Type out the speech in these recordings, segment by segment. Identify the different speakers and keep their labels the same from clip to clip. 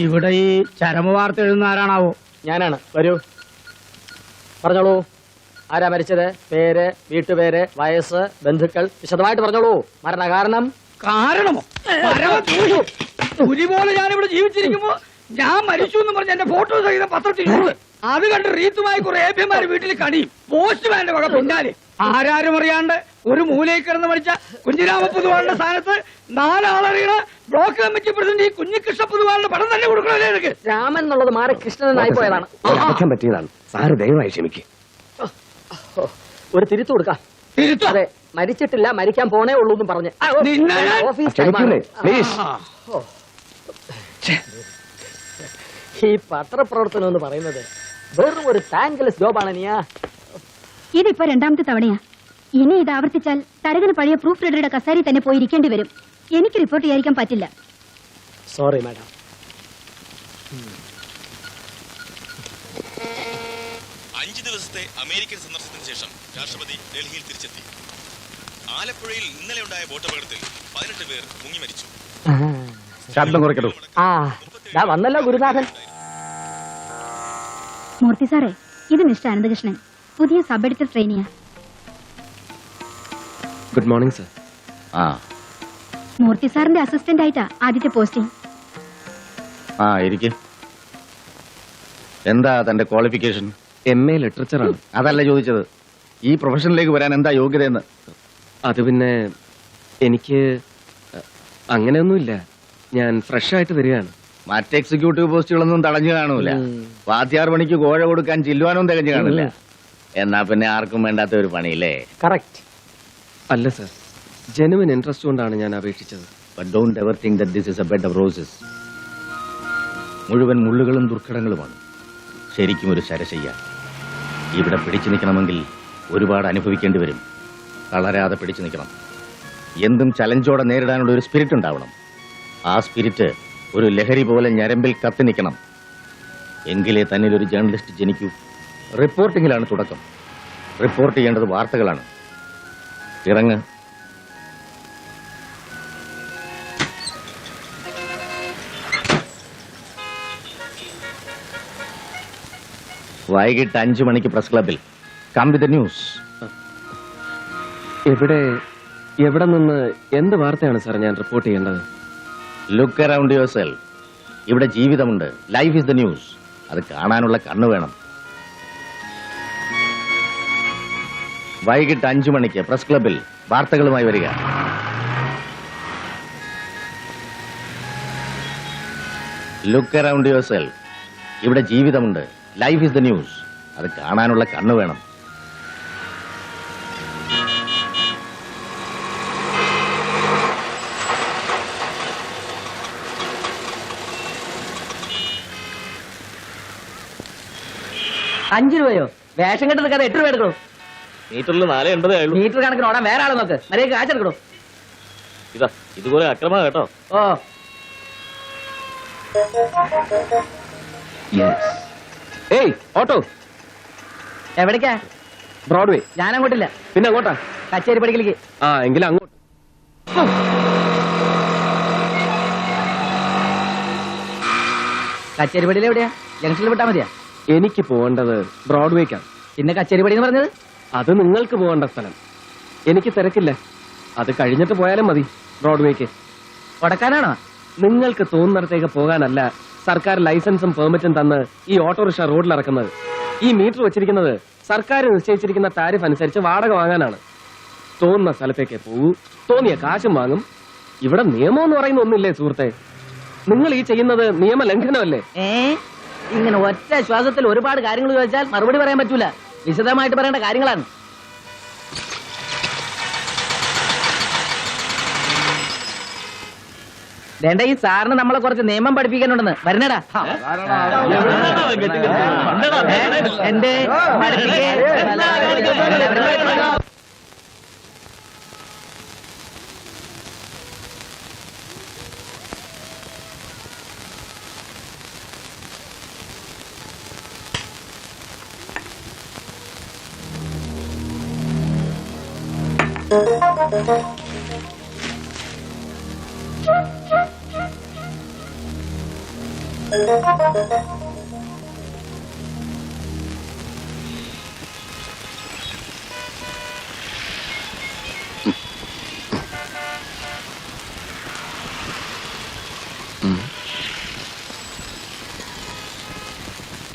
Speaker 1: ഇവിടെ ഈ ചരമവാർത്ത എഴുതുന്ന ആരാണാവോ?
Speaker 2: ഞാനാണ്. വരൂ, പറഞ്ഞോളൂ. ആരാ മരിച്ചത്? പേര്, വീട്ടുപേര്, വയസ്സ്, ബന്ധുക്കൾ വിശദമായിട്ട് പറഞ്ഞോളൂ. മരണകാരണം?
Speaker 1: കാരണമോ? പുലി പോലെ ഞാനിവിടെ ജീവിച്ചിരിക്കുമ്പോ ഞാൻ മരിച്ചു എന്ന് പറഞ്ഞ എന്റെ ഫോട്ടോ സഹിതം പത്രത്തിൽ അത് കണ്ട് റീത്തുമായി കുറെ ഏഭ്യന്മാര് വീട്ടിൽ കണിയും. പോസ്റ്റ്മാന്റെ വക പിന്നാലെ ആരാരും അറിയാണ്ട് ഒരു മൂലയിൽ കിടന്ന് മരിച്ച കുഞ്ഞിരാമ പൊതുവാളുടെ സ്ഥാനത്ത് 4 ആളറിയണ ബ്ലോക്ക് കമ്മിറ്റി പ്രസിഡന്റ് ഈ കുഞ്ഞികൃഷ്ണ പൊതുവാളുടെ പടം തന്നെ കൊടുക്കണല്ലേ എനിക്ക്?
Speaker 2: രാമൻ എന്നുള്ളത് മാറി കൃഷ്ണനായി പോയതാണ്.
Speaker 3: പറ്റിയതാണ് സാറ്, ദയവായി ക്ഷമിക്ക്.
Speaker 2: ഒരു തിരുത്തു കൊടുക്കാം. അതെ, മരിച്ചിട്ടില്ല, മരിക്കാൻ പോണേ ഉള്ളൂ എന്നും പറഞ്ഞ് ഈ പത്രപ്രവർത്തനം എന്ന് പറയുന്നത് വെറും ഒരു താങ്ക്ലെസ് ജോബാണ്. നീയാ
Speaker 4: ഇതിപ്പോ 2ാമത്തെ തവണയാ. ഇനി ഇത് ആവർത്തിച്ചാൽ തരകന് പഴയ പ്രൂഫ് റീഡറുടെ കസേരയിൽ തന്നെ പോയി ഇരിക്കേണ്ടി വരും. എനിക്ക് റിപ്പോർട്ട് ചെയ്യാതിരിക്കാൻ പറ്റില്ല.
Speaker 2: Sorry madam.
Speaker 5: 5 ദിവസത്തെ അമേരിക്കൻ സന്ദർശനത്തിന് ശേഷം രാഷ്ട്രപതി ഡൽഹിയിൽ തിരിച്ചെത്തി. ആലപ്പുഴയിൽ ഇന്നലെ ഉണ്ടായ ബോട്ടപകടത്തിൽ 18 പേർ മുങ്ങി മരിച്ചു.
Speaker 3: ശബ്ദം കുറയ്ക്കൂ.
Speaker 2: വന്നല്ലോ ഗുരുനാഥൻ.
Speaker 4: മൂർത്തി സാറേ, ഇത് മിസ്റ്റർ അനന്തകൃഷ്ണൻ, പുതിയ സബ് എഡിറ്റർ ട്രെയിനിയാ.
Speaker 3: Good morning sir.
Speaker 4: മൂർത്തി സാറിന്റെ അസിസ്റ്റന്റ് ആയിട്ടാ ആദ്യത്തെ പോസ്റ്റിംഗ്.
Speaker 6: എന്താ തന്റെ ക്വാളിഫിക്കേഷൻ?
Speaker 3: MA ലിറ്ററേച്ചറാണ്.
Speaker 6: അതല്ല ചോദിച്ചത്, ഈ പ്രൊഫഷനിലേക്ക് വരാൻ എന്താ യോഗ്യതയെന്ന്.
Speaker 3: അത് പിന്നെ എനിക്ക് അങ്ങനെയൊന്നുമില്ല, ഞാൻ ഫ്രഷ് ആയിട്ട് വരികയാണ്.
Speaker 6: മറ്റ് എക്സിക്യൂട്ടീവ് പോസ്റ്റുകളൊന്നും തടഞ്ഞു കാണൂല. വാദ്യാർ പണിക്ക് കോഴ കൊടുക്കാൻ ചില്ലുവാനും തികഞ്ഞു കാണില്ല. എന്നാ പിന്നെ ആർക്കും വേണ്ടാത്ത ഒരു പണിയില്ലേ?
Speaker 2: കറക്റ്റ്.
Speaker 3: അല്ല സർ, ജെനുവിൻ ഇൻട്രസ്റ്റ് കൊണ്ടാണ് ഞാൻ അപേക്ഷിച്ചത്.
Speaker 6: But don't ever think that this is a bed of roses. മുഴുവൻ മുള്ളുകളും ദുർഘടങ്ങളുമാണ്. ശരിക്കും ഒരു ശരശയ്യ. ഇവിടെ പിടിച്ചു നിൽക്കണമെങ്കിൽ ഒരുപാട് അനുഭവിക്കേണ്ടി വരും. തളരാതെ പിടിച്ചു നിൽക്കണം. എന്തും ചലഞ്ചോടെ നേരിടാനുള്ള ഒരു സ്പിരിറ്റ് ഉണ്ടാവണം. ആ സ്പിരിറ്റ് ഒരു ലഹരി പോലെ ഞരമ്പിൽ കത്തി നിൽക്കണം. എങ്കിലേ തന്നിൽ ഒരു ജേർണലിസ്റ്റ് ജനിക്കൂ. റിപ്പോർട്ടിങ്ങിലാണ് തുടക്കം. റിപ്പോർട്ട് ചെയ്യേണ്ടത് വാർത്തകളാണ്. ഇറങ്ങ്. വൈകിട്ട് 5 മണിക്ക് പ്രസ് ക്ലബിൽ. Come with the news.
Speaker 3: എവിടെ നിന്ന് എന്ത് വാർത്തയാണ് സാർ ഞാൻ റിപ്പോർട്ട് ചെയ്യേണ്ടത്?
Speaker 6: Look around yourself. ഇവിടെ ജീവിതമുണ്ട്. Life is the news. അത് കാണാനുള്ള കണ്ണ് വേണം. വൈകിട്ട് 5 മണിക്ക് പ്രസ് ക്ലബിൽ വാർത്തകളുമായി വരിക. Look around yourself. ഇവിടെ ജീവിതമുണ്ട്. Life is the news. അത് കാണാനുള്ള കണ്ണ് വേണം.
Speaker 2: $5 വേഷം കെട്ട് നിൽക്കാതെ 8 രൂപ എടുക്കണോ?
Speaker 6: മീറ്ററിൽ 4.80 ആയുള്ളൂ.
Speaker 2: മീറ്റർ കണക്കിന് ഓടാൻ വേറെ ആളെ നോക്ക്. മര്യാദ കാശെടുക്കണോ?
Speaker 6: ഇതുപോലെ അക്രമ കേട്ടോ.
Speaker 2: ഓ,
Speaker 3: ഏയ് ഓട്ടോ,
Speaker 2: എവിടേക്കാ?
Speaker 3: ബ്രോഡ്വേ.
Speaker 2: ഞാൻ അങ്ങോട്ടില്ല.
Speaker 3: പിന്നെ അങ്ങോട്ടാ?
Speaker 2: കച്ചേരി പടിക്കലേക്ക്.
Speaker 3: എങ്കിലും അങ്ങോട്ട്.
Speaker 2: കച്ചേരി പടിയിൽ എവിടെയാ? ജംഗ്ഷനിൽ വിട്ടാ മതിയാ?
Speaker 3: എനിക്ക് പോകേണ്ടത് ബ്രോഡ്വേക്കാണ്.
Speaker 2: പിന്നെ കച്ചേരി പടി എന്ന് പറഞ്ഞത്?
Speaker 3: അത് നിങ്ങൾക്ക് പോകേണ്ട സ്ഥലം. എനിക്ക് തിരക്കില്ല, അത് കഴിഞ്ഞിട്ട് പോയാലും മതി. ബ്രോഡ്വേക്ക്
Speaker 2: കൊടക്കാനാണോ?
Speaker 3: നിങ്ങൾക്ക് തോന്നുന്നിടത്തേക്ക് പോകാനല്ല സർക്കാർ ലൈസൻസും പെർമിറ്റും തന്ന് ഈ ഓട്ടോറിക്ഷ റോഡിലിറക്കുന്നത്. ഈ മീറ്റർ വെച്ചിരിക്കുന്നത് സർക്കാർ നിശ്ചയിച്ചിരിക്കുന്ന താരിഫ് അനുസരിച്ച് വാടക വാങ്ങാനാണ്. തോന്നുന്ന സ്ഥലത്തേക്ക് പോകൂ, തോന്നിയ കാശും വാങ്ങും. ഇവിടെ നിയമം എന്ന് പറയുന്ന ഒന്നില്ലേ സുഹൃത്തെ? നിങ്ങൾ ഈ ചെയ്യുന്നത് നിയമലംഘനമല്ലേ?
Speaker 2: ഇങ്ങനെ ഒറ്റ ശ്വാസത്തിൽ ഒരുപാട് കാര്യങ്ങൾ ചോദിച്ചാൽ മറുപടി പറയാൻ പറ്റൂല. വിശദമായിട്ട് പറയേണ്ട കാര്യങ്ങളാണ്. വേണ്ട, ഈ സാറിന് നമ്മളെ കുറച്ച് നിയമം പഠിപ്പിക്കാനുണ്ടെന്ന്. വരണടാ. എന്റെ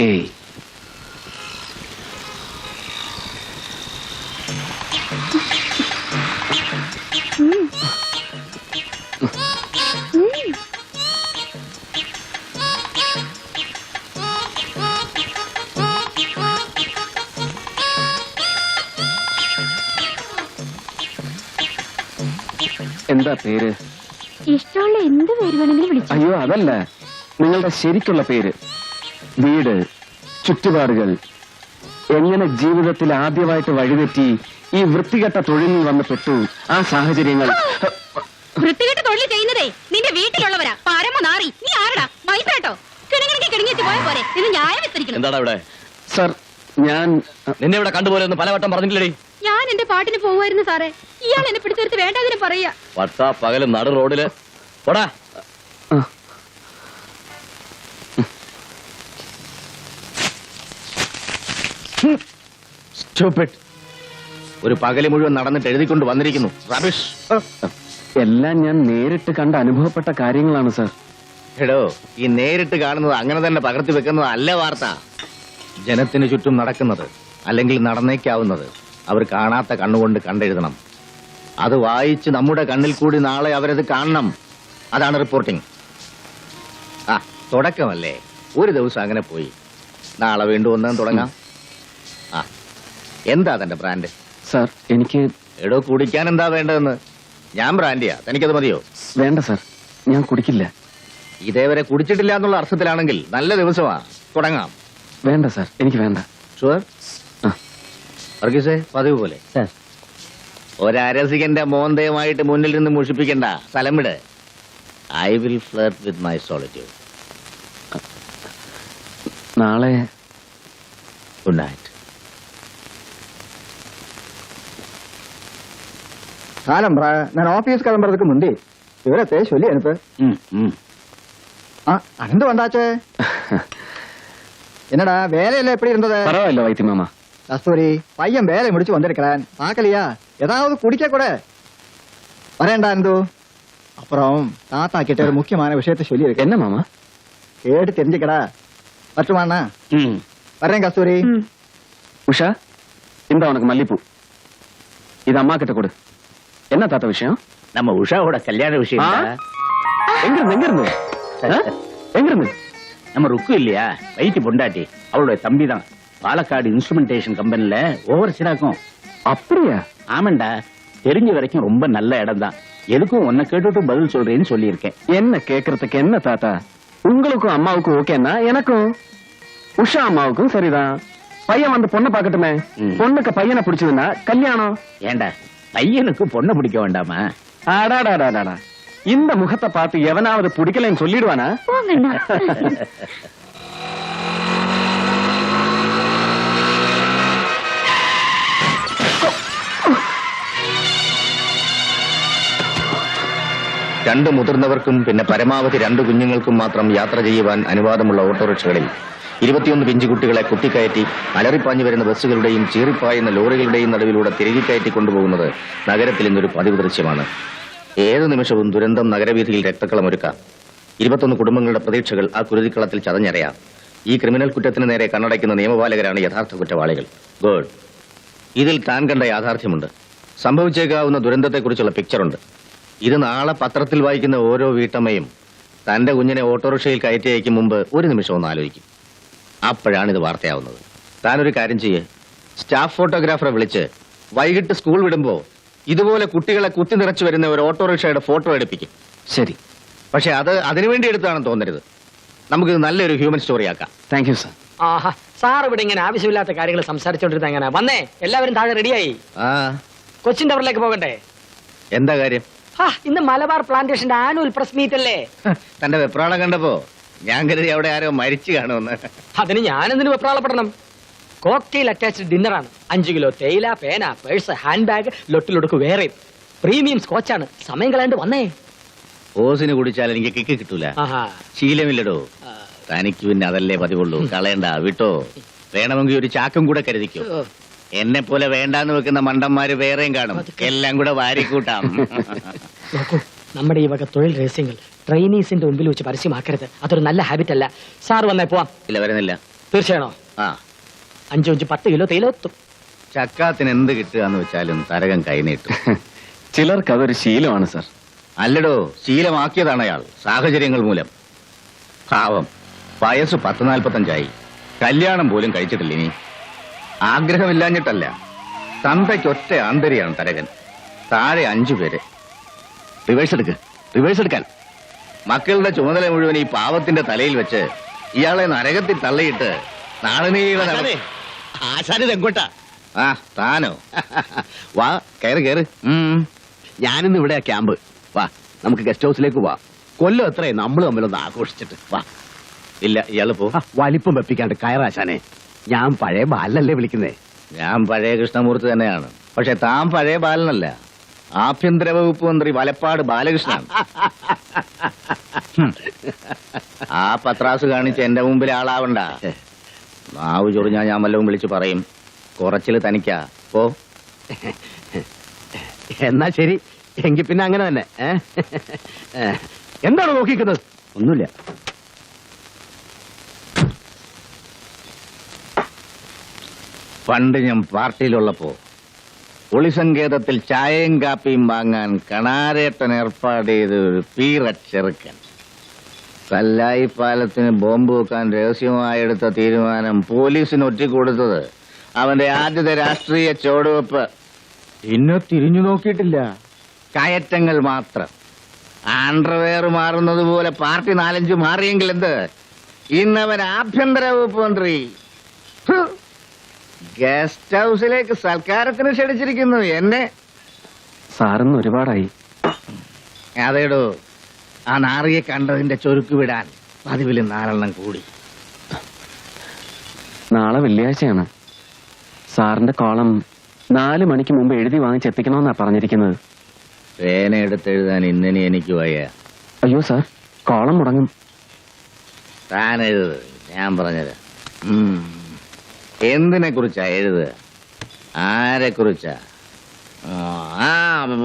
Speaker 3: ഏയ് എന്താ പേര്?
Speaker 4: ഇഷ്ടമുള്ള എന്ത് പേര് വേണമെങ്കിലും വിളിച്ചു.
Speaker 3: അയ്യോ അതല്ല, നിങ്ങളുടെ ശരിക്കുള്ള പേര്, വീട്, ചുറ്റുപാടുകൾ, എങ്ങനെ ജീവിതത്തിൽ ആദ്യമായിട്ട് വഴിതെറ്റി ഈ വൃത്തികെട്ട തൊഴിലിൽ വന്ന് പെട്ടു, ആ സാഹചര്യങ്ങൾ.
Speaker 4: വൃത്തികെട്ട തൊഴിൽ ചെയ്യുന്നതേ നിന്റെ വീട്ടിലുള്ളവരാ. പരമ നാറി. നീ ആരടാ? മൈസേട്ടോ കിണങ്ങിച്ച് പോയ പോരെ ഇത് ന്യായം വിസ്തരിക്കണം.
Speaker 6: എന്താടാ ഇവിടെ?
Speaker 3: സർ, ഞാൻ
Speaker 6: നിന്നെ ഇവിടെ കണ്ടുപോലെ ഒന്ന് പലവട്ടം പറഞ്ഞിട്ടില്ലേ?
Speaker 4: ഞാൻ എന്റെ പാട്ടിന് പോവായിരുന്നു സാറേ. ഇയാൾ എന്നെ പിടിച്ചെടുത്ത് വേണ്ടതിന് പറയാ.
Speaker 6: പട്ടാ പകലും നടു റോഡില് പോടാ. ഒരു പകല് മുഴുവൻ നടന്നിട്ട് എഴുതിക്കൊണ്ട് വന്നിരിക്കുന്നു. റബിഷ്.
Speaker 3: എല്ലാം ഞാൻ നേരിട്ട് കണ്ട് അനുഭവപ്പെട്ട കാര്യങ്ങളാണ് സർ.
Speaker 6: എടോ, ഈ നേരിട്ട് കാണുന്നത് അങ്ങനെ തന്നെ പകർത്തി വെക്കുന്നത് അല്ല വാർത്ത. ജനത്തിന് ചുറ്റും നടക്കുന്നത് അല്ലെങ്കിൽ നടന്നേക്കാവുന്നത് അവർ കാണാത്ത കണ്ണുകൊണ്ട് കണ്ടെഴുതണം. അത് വായിച്ച് നമ്മുടെ കണ്ണിൽ കൂടി നാളെ അവരത് കാണണം. അതാണ് റിപ്പോർട്ടിംഗ്. ആ തുടക്കമല്ലേ, ഒരു ദിവസം അങ്ങനെ പോയി. നാളെ വീണ്ടും ഒന്നും തുടങ്ങാം. ആ എന്താ തന്റെ ബ്രാൻഡ്?
Speaker 3: സർ, എനിക്ക്
Speaker 6: എടോ, കുടിക്കാൻ എന്താ വേണ്ടതെന്ന്? ഞാൻ ബ്രാൻഡിയാ, തനിക്കത് മതിയോ?
Speaker 3: വേണ്ട സർ, ഞാൻ കുടിക്കില്ല.
Speaker 6: ഇതേവരെ കുടിച്ചിട്ടില്ല എന്നുള്ള അർത്ഥത്തിലാണെങ്കിൽ നല്ല ദിവസമാ, തുടങ്ങാം.
Speaker 3: വേണ്ട സർ, എനിക്ക് വേണ്ട.
Speaker 6: ഷുവർ? വർഗീസേ, പതിവ് പോലെ ഒരരസികന്റെ മോന്തയുമായിട്ട് മുന്നിൽ നിന്ന് മുഷിപ്പിക്കണ്ട. സ്ഥലം വിട്. I will flirt with my solitude.
Speaker 3: നാളെ
Speaker 6: ഗുഡ് നൈറ്റ്.
Speaker 1: காலம்பா நான் ஆபீஸ் கிளம்புறதுக்கு முந்தி விவரத்தை சொல்லி அனுப்பு. அனந்து வந்தாச்சே. என்னடா வேலையில எப்படி இருந்தது?
Speaker 3: பரவாயில்ல வைத்தி மாமா.
Speaker 1: கஸ்தூரி, பையன் வேலை முடிச்சு வந்திருக்கிறான். பாக்கலையா? ஏதாவது குடிக்க கூட வரேன்டா அனந்து. அப்புறம் தாத்தா கிட்ட ஒரு முக்கியமான விஷயத்தை சொல்லி இருக்கேன்.
Speaker 3: என்ன மாமா?
Speaker 1: கேட்டு தெரிஞ்சுக்கடா. பற்றுமாண்ணா? வரேன் கஸ்தூரி.
Speaker 3: உஷா, இந்த உனக்கு மல்லிப்பூ. இது அம்மா கிட்ட கொடு. என்ன தாத்தா விஷயம்?
Speaker 6: நம்ம உஷாவோட கல்யாண விஷயம்.
Speaker 3: எங்கிருந்து?
Speaker 6: நம்ம ருக்கு இல்லையா, வைத்தி பொண்டாட்டி, அவளுடைய தம்பி தான். பாலக்காடு இன்ஸ்ட்ருமெண்டேஷன் கம்பெனில ஓவர் சிராக்கும்.
Speaker 3: அப்படியா?
Speaker 6: ஆமாண்டா, தெரிஞ்ச வரைக்கும் ரொம்ப நல்ல இடம் தான். எதுக்கும் உன்னை கேட்டுட்டு பதில் சொல்றேன்னு சொல்லியிருக்கேன்.
Speaker 3: என்ன கேக்குறதுக்கு என்ன தாத்தா? உங்களுக்கும் அம்மாவுக்கும் ஓகேன்னா எனக்கும், உஷா அம்மாவுக்கும் சரிதான். பையன் வந்து பொண்ணை பாக்கட்டுமே. பொண்ணுக்கு பையனை பிடிச்சதுன்னா கல்யாணம்.
Speaker 6: ஏண்டா, பையனுக்கு பொண்ணை பிடிக்க வேண்டாமா?
Speaker 3: அடாடாடாடாடா, இந்த முகத்தை பார்த்து எவனாவது பிடிக்கலன்னு சொல்லிடுவானா?
Speaker 6: രണ്ട് മുതിർന്നവർക്കും പിന്നെ പരമാവധി 2 കുഞ്ഞുങ്ങൾക്കും മാത്രം യാത്ര ചെയ്യുവാൻ അനുവാദമുള്ള ഓട്ടോറിക്ഷകളിൽ 21 പിഞ്ചുകുട്ടികളെ കുത്തിക്കയറ്റി അലറിപ്പാഞ്ഞു വരുന്ന ബസ്സുകളുടെയും ചീറിപ്പായുന്ന ലോറികളുടെയും നടുവിലൂടെ തിരികെ കയറ്റി കൊണ്ടുപോകുന്നത് നഗരത്തിൽ ഇന്നൊരു പതിവ് ദൃശ്യമാണ്. ഏതു നിമിഷവും ദുരന്തം നഗരവീഥിയിൽ രക്തക്കളമൊരുക്കാം. 21 കുടുംബങ്ങളുടെ പ്രതീക്ഷകൾ ആ കുരുതിക്കളത്തിൽ ചതഞ്ഞറിയാം. ഈ ക്രിമിനൽ കുറ്റത്തിന് നേരെ കണ്ണടയ്ക്കുന്ന നിയമപാലകരാണ് യഥാർത്ഥ കുറ്റവാളികൾ. ഗുഡ്. ഇതിൽ താൻ കണ്ട യാഥാർത്ഥ്യമുണ്ട്. സംഭവിച്ചേക്കാവുന്ന ദുരന്തത്തെക്കുറിച്ചുള്ള പിക്ചറുണ്ട്. ഇത് നാളെ പത്രത്തിൽ വായിക്കുന്ന ഓരോ വീട്ടമ്മയും തന്റെ കുഞ്ഞിനെ ഓട്ടോറിക്ഷയിൽ കയറ്റി അയക്കും മുമ്പ് ഒരു നിമിഷം ഒന്ന് ആലോചിക്കും. അപ്പോഴാണ് ഇത് വാർത്തയാവുന്നത്. താനൊരു കാര്യം ചെയ്യേ, സ്റ്റാഫ് ഫോട്ടോഗ്രാഫറെ വിളിച്ച് വൈകിട്ട് സ്കൂൾ വിടുമ്പോ ഇതുപോലെ കുട്ടികളെ കുത്തി നിറച്ചു വരുന്ന ഒരു ഓട്ടോറിക്ഷയുടെ ഫോട്ടോ എടുപ്പിക്കും.
Speaker 3: ശരി,
Speaker 6: പക്ഷെ അത് അതിനുവേണ്ടി എടുത്താണെന്ന് തോന്നരുത്. നമുക്ക് നല്ലൊരു ഹ്യൂമൻ സ്റ്റോറി ആക്കാം.
Speaker 3: Thank you sir.
Speaker 2: Aaha, sir ഇവിടെ ഇങ്ങനെ ആവശ്യമില്ലാത്ത കാര്യങ്ങൾ സംസാരിച്ചോണ്ടിരുന്ന എങ്ങനെ? വന്നേ, എല്ലാവരും താഴെ റെഡിയായി. കൊച്ചിൻ ടവറിലേക്ക് പോകണ്ടേ?
Speaker 6: എന്താ കാര്യം?
Speaker 2: ഇന്ന് മലബാർ പ്ലാന്റേഷന്റെ ആനുവൽ പ്രസ് മീറ്റ് അല്ലേ?
Speaker 6: തന്റെ വെപ്രാളം കണ്ടപ്പോ ഞാൻ കരുതി അവിടെ ആരോ മരിച്ചു കാണുമെന്ന്.
Speaker 2: അതിന് ഞാനെന്തിനു വെപ്രാളപ്പെടണം? കോക്ടെയിൽ അറ്റാച്ച്ഡ് ഡിന്നറാണ്. 5 കിലോ തേയില, പേന, പേഴ്സ്, ഹാൻഡ് ബാഗ്, ലൊട്ടിലൊടുക്ക് വേറെ. പ്രീമിയം സ്കോച്ചാണ്. സമയം കളയാണ്ട് വന്നേ.
Speaker 6: ഓസിന് കുടിച്ചാൽ എനിക്ക് കിക്ക് കിട്ടൂല. ശീലമില്ലടോ. തനിക്ക് പിന്നെ അതല്ലേ പതിവുള്ളൂ. കളയണ്ട, വിട്ടോ. വേണമെങ്കിൽ ഒരു ചാക്കും കൂടെ കരുതിക്കോ. എന്നെ പോലെ വേണ്ടാന്ന് വെക്കുന്ന മണ്ടന്മാര് വേറെയും കാണും. എല്ലാം കൂടെ വാരിക്കൂട്ടാം.
Speaker 2: നോക്കൂ, നമ്മുടെ ഈ വക തൊഴിൽ രഹസ്യങ്ങൾ ട്രെയിനീസിന്റെ മുമ്പിൽ വെച്ച് പരസ്യമാക്കരുത്. അതൊരു നല്ല ഹാബിറ്റ് അല്ല. സാർ വന്നേ പോവാം.
Speaker 6: ഇല്ല, വരുന്നില്ല.
Speaker 2: തീർച്ചയാണോ?
Speaker 6: ആ,
Speaker 2: 5-10 കിലോ തേയില എത്തും.
Speaker 6: ചക്കാത്തിന് എന്ത് കിട്ടുക എന്ന് വെച്ചാലും തരകൻ കൈനീട്ടും.
Speaker 3: ചിലർക്ക് അതൊരു ശീലമാണ് സർ.
Speaker 6: അല്ലടോ, ശീലമാക്കിയതാണ് അയാൾ, സാഹചര്യങ്ങൾ മൂലം. പാവം, വയസ്സ് 10-45 കല്യാണം പോലും കഴിച്ചിട്ടില്ല. ഇനി ആഗ്രഹമില്ലാഞ്ഞിട്ടല്ല, തന്തയ്ക്കൊറ്റ ആന്തരിയാണ് തരകൻ. താഴെ 5 പേര്. റിവേഴ്സ് എടുക്കാൻ മക്കളുടെ ചുമതല മുഴുവൻ ഈ പാവത്തിന്റെ തലയിൽ വെച്ച് ഇയാളെ നരകത്തിൽ തള്ളിയിട്ട് നാളെ
Speaker 7: ആശാനിത് എങ്ങോട്ടാ?
Speaker 6: ആ, താനോ? വാ, കയറ്.
Speaker 7: ഞാനിന്ന് ഇവിടെ ക്യാമ്പ്. വാ, നമുക്ക് ഗസ്റ്റ് ഹൗസിലേക്ക് പോവാ. കൊല്ലം എത്രയും നമ്മൾ തമ്മിലൊന്ന് ആഘോഷിച്ചിട്ട് വാ.
Speaker 6: ഇല്ല, ഇയാള് പോ.
Speaker 7: വലിപ്പം വെപ്പിക്കാണ്ട് കയറാശാനെ. ഞാൻ പഴയ ബാലല്ലേ വിളിക്കുന്നേ.
Speaker 6: ഞാൻ പഴയ കൃഷ്ണമൂർത്തി തന്നെയാണ്. പക്ഷെ താൻ പഴയ ബാലനല്ല. ആഭ്യന്തര വകുപ്പ് മന്ത്രി വലപ്പാട് ബാലകൃഷ്ണൻ. ആ പത്രാസ് കാണിച്ച് എന്റെ മുമ്പിൽ ആളാവണ്ട. നാവ് ചൊറിഞ്ഞാ ഞാൻ വല്ലതും വിളിച്ചു പറയും. കുറച്ചില് തനിക്കാ. പോ.
Speaker 7: എന്നാ ശരി, എങ്കിൽ പിന്നെ അങ്ങനെ തന്നെ. എന്താണ് നോക്കിക്കുന്നത്? ഒന്നുമില്ല.
Speaker 6: പണ്ട് ഞാൻ പാർട്ടിയിലുള്ളപ്പോ ഒളിസങ്കേതത്തിൽ ചായയും കാപ്പിയും വാങ്ങാൻ കണാരേട്ടൻ ഏർപ്പാട് ചെയ്ത ഒരു പീറച്ചെറുക്കൻ കല്ലായി പാലത്തിന് ബോംബ് വെക്കാൻ രഹസ്യമായി എടുത്ത തീരുമാനം പോലീസിന് ഒറ്റിക്കൊടുത്തത് അവന്റെ ആദ്യത്തെ രാഷ്ട്രീയ ചുവടുവെപ്പ്. പിന്നെ തിരിഞ്ഞു നോക്കിയിട്ടില്ല. കയറ്റങ്ങൾ മാത്രം. ആൻഡർവെയർ മാറുന്നത് പോലെ പാർട്ടി 4-5 മാറിയെങ്കിൽ എന്ത്? ഇന്നവൻ ആഭ്യന്തര വകുപ്പ് മന്ത്രി. ഗസ്റ്റ് ഹൗസിലേക്ക് സൽക്കാരത്തിന് ക്ഷണിച്ചിരിക്കുന്നു എന്നെ.
Speaker 3: സാറിന്ന് ഒരുപാടായി.
Speaker 6: അതേടോ, ആ നാറിയെ കണ്ടതിന്റെ ചൊരുക്ക് വിടാൻ പതിവിൽ 4 കൂടി.
Speaker 3: നാളെ വെള്ളിയാഴ്ചയാണ്. സാറിന്റെ കോളം 4 മണിക്ക് മുമ്പ് എഴുതി വാങ്ങിച്ചെത്തിക്കണമെന്നാ പറഞ്ഞിരിക്കുന്നത്.
Speaker 6: പേന എടുത്തെഴുതാൻ ഇന്നലെ എനിക്ക് വയ്യ.
Speaker 3: അയ്യോ സാർ, കോളം മുടങ്ങും.
Speaker 6: താൻ എഴുത്, ഞാൻ പറഞ്ഞത്. എന്തിനെ കുറിച്ചാ എഴുതുക? ആരെ കുറിച്ചാ? ആ,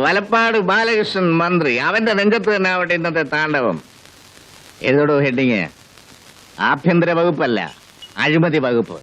Speaker 6: വലപ്പാട് ബാലകൃഷ്ണൻ മന്ത്രി. അവന്റെ നെഞ്ചത്ത് തന്നെ ആവട്ടെ ഇന്നത്തെ താണ്ഡവം. എഴുതടോ ഹെഡിങ്. ആഭ്യന്തര വകുപ്പല്ല, അഴിമതി വകുപ്പ്.